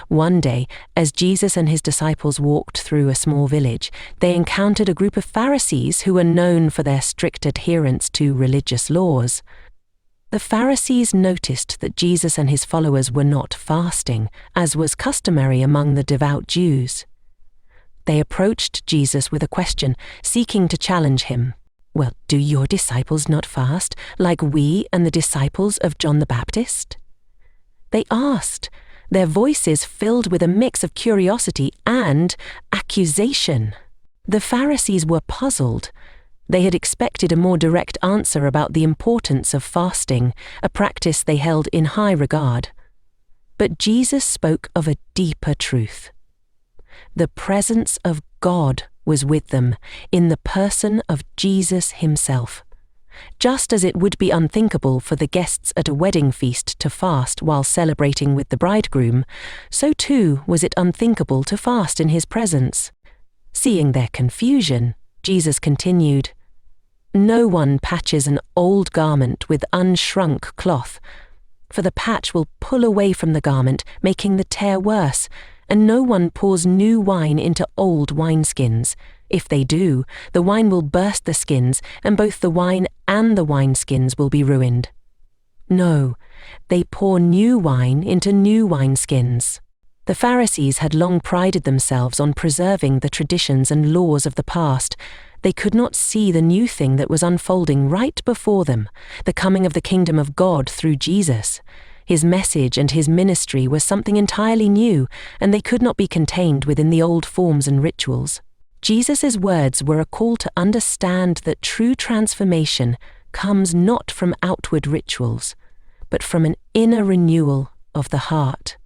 One day, as Jesus and his disciples walked through a small village, they encountered a group of Pharisees who were known for their strict adherence to religious laws. The Pharisees noticed that Jesus and his followers were not fasting, as was customary among the devout Jews. They approached Jesus with a question, seeking to challenge him. "Well, do your disciples not fast, like we and the disciples of John the Baptist?" They asked, their voices filled with a mix of curiosity and accusation. The Pharisees were puzzled. They had expected a more direct answer about the importance of fasting, a practice they held in high regard. But Jesus spoke of a deeper truth. The presence of God was with them in the person of Jesus himself. Just as it would be unthinkable for the guests at a wedding feast to fast while celebrating with the bridegroom, so too was it unthinkable to fast in his presence. Seeing their confusion, Jesus continued, "No one patches an old garment with unshrunk cloth, for the patch will pull away from the garment, making the tear worse, and no one pours new wine into old wineskins. If they do, the wine will burst the skins, and both the wine and the wineskins will be ruined. No, they pour new wine into new wineskins." The Pharisees had long prided themselves on preserving the traditions and laws of the past. They could not see the new thing that was unfolding right before them, the coming of the kingdom of God through Jesus. His message and his ministry was something entirely new, and they could not be contained within the old forms and rituals. Jesus' words were a call to understand that true transformation comes not from outward rituals, but from an inner renewal of the heart.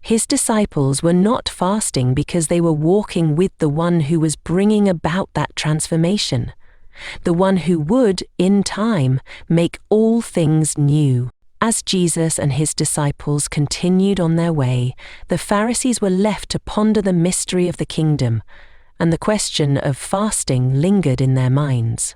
His disciples were not fasting because they were walking with the one who was bringing about that transformation, the one who would, in time, make all things new. As Jesus and his disciples continued on their way, the Pharisees were left to ponder the mystery of the kingdom, and the question of fasting lingered in their minds.